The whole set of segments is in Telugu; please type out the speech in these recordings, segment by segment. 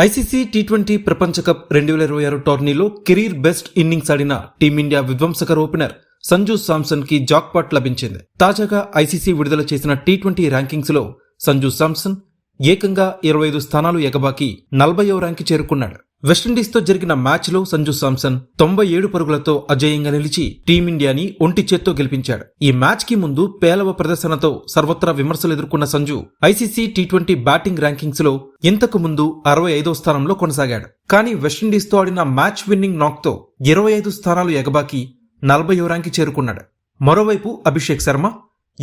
ఐసీసీ టీ20 ప్రపంచ కప్ 2026 టోర్నీలో కెరీర్ బెస్ట్ ఇన్నింగ్స్ ఆడిన టీమిండియా విధ్వంసకర ఓపెనర్ సంజు శాంసన్ కి జాక్పాట్ లభించింది. తాజాగా ఐసీసీ విడుదల చేసిన టీ20 ర్యాంకింగ్స్ లో సంజు శాంసన్ ఏకంగా 25 స్థానాలు ఎగబాకి 40వ ర్యాంక్ చేరుకున్నాడు. వెస్టిండీస్తో జరిగిన మ్యాచ్లో సంజు శాంసన్ 97 పరుగులతో అజేయంగా నిలిచి టీమిండియాని ఒంటి చేత్తో గెలిపించాడు. ఈ మ్యాచ్ కి ముందు పేలవ ప్రదర్శనతో సర్వత్రా విమర్శలు ఎదుర్కొన్న Sanju ICC T20 batting rankings లో ఇంతకు ముందు 65వ స్థానంలో కొనసాగాడు. కానీ వెస్టిండీస్తో ఆడిన మ్యాచ్ విన్నింగ్ నాక్ తో 25 స్థానాలు ఎగబాకి 40వ ర్యాంక్ చేరుకున్నాడు. మరోవైపు అభిషేక్ శర్మ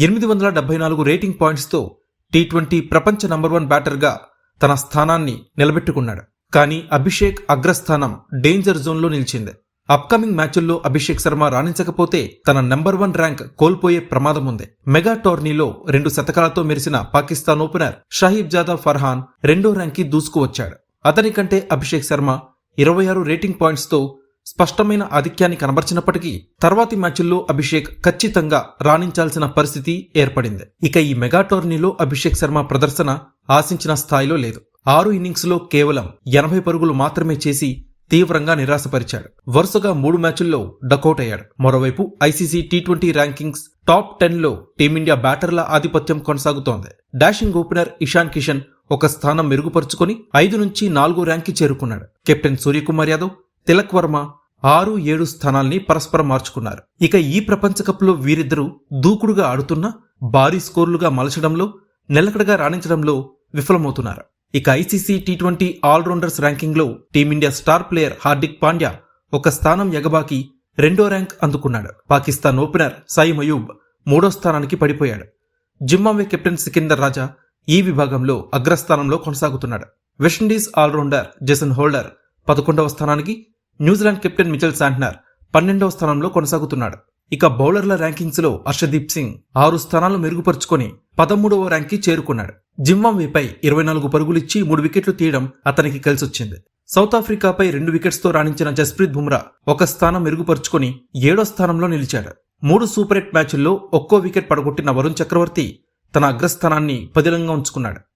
874 రేటింగ్ పాయింట్స్ తో టీ20 ప్రపంచ నంబర్ 1 బ్యాటర్గా తన స్థానాన్ని నిలబెట్టుకున్నాడు. కానీ అభిషేక్ అగ్రస్థానం డేంజర్ జోన్లో నిలిచింది. అప్కమింగ్ మ్యాచ్ల్లో అభిషేక్ శర్మ రాణించకపోతే తన నంబర్ 1 ర్యాంక్ కోల్పోయే ప్రమాదం ఉంది. మెగా టోర్నీలో 2 శతకాలతో మెరిసిన పాకిస్తాన్ ఓపెనర్ షాహిబ్ జాదా ఫర్హాన్ 2వ ర్యాంక్కి దూసుకువచ్చాడు. అతని కంటే అభిషేక్ శర్మ 26 రేటింగ్ పాయింట్స్ తో స్పష్టమైన ఆధిక్యాన్ని కనబర్చినప్పటికీ తర్వాతి మ్యాచ్ల్లో అభిషేక్ ఖచ్చితంగా రాణించాల్సిన పరిస్థితి ఏర్పడింది. ఇక ఈ మెగా టోర్నీలో అభిషేక్ శర్మ ప్రదర్శన ఆశించిన స్థాయిలో లేదు. 6 ఇన్నింగ్స్లో కేవలం 80 పరుగులు మాత్రమే చేసి తీవ్రంగా నిరాశపరిచాడు. వరుసగా 3 మ్యాచ్ల్లో డకౌట్ అయ్యాడు. మరోవైపు ఐసీసీ టీ20 ర్యాంకింగ్స్ టాప్ 10లో టీమిండియా బ్యాటర్ల ఆధిపత్యం కొనసాగుతోంది. డాషింగ్ ఓపెనర్ ఇషాన్ కిషన్ ఒక స్థానం మెరుగుపరుచుకుని 5 నుంచి 4వ ర్యాంక్కి చేరుకున్నాడు. కెప్టెన్ సూర్యకుమార్ యాదవ్, తిలక్ వర్మ 6, 7 స్థానాల్ని పరస్పరం మార్చుకున్నారు. ఇక ఈ ప్రపంచ కప్లో వీరిద్దరూ దూకుడుగా ఆడుతున్నా భారీ స్కోర్లుగా మలచడంలో, నిలకడగా రాణించడంలో విఫలమవుతున్నారు. ఇక ఐసీసీ టీ20 ఆల్రౌండర్స్ ర్యాంకింగ్లో team India star player Hardik Pandya ఒక స్థానం ఎగబాకి 2వ ర్యాంక్ అందుకున్నాడు. పాకిస్తాన్ ఓపెనర్ సాయిమ్ అయూబ్ 3వ స్థానానికి పడిపోయాడు. జింబాబ్వే కెప్టెన్ సికిందర్ రాజా ఈ విభాగంలో అగ్రస్థానంలో కొనసాగుతున్నాడు. వెస్టిండీస్ ఆల్రౌండర్ జేసన్ హోల్డర్ 11వ స్థానానికి, న్యూజిలాండ్ కెప్టెన్ మిచెల్ శాంట్నర్ 12వ స్థానంలో కొనసాగుతున్నాడు. ఇక బౌలర్ల ర్యాంకింగ్స్ లో హర్షదీప్ సింగ్ 6 స్థానాలు మెరుగుపరుచుకొని 13వ ర్యాంక్కి చేరుకున్నాడు. జింబాబ్వేపై 24 పరుగులిచ్చి 3 వికెట్లు తీయడం అతనికి కలిసొచ్చింది. సౌత్ ఆఫ్రికాపై 2 వికెట్స్తో రాణించిన జస్ప్రీత్ బుమ్రా ఒక స్థానం మెరుగుపరుచుకొని 7వ స్థానంలో నిలిచాడు. 3 సూపర్ 8 మ్యాచ్ల్లో ఒక్కో వికెట్ పడగొట్టిన వరుణ్ చక్రవర్తి తన అగ్రస్థానాన్ని పదిలంగా ఉంచుకున్నాడు.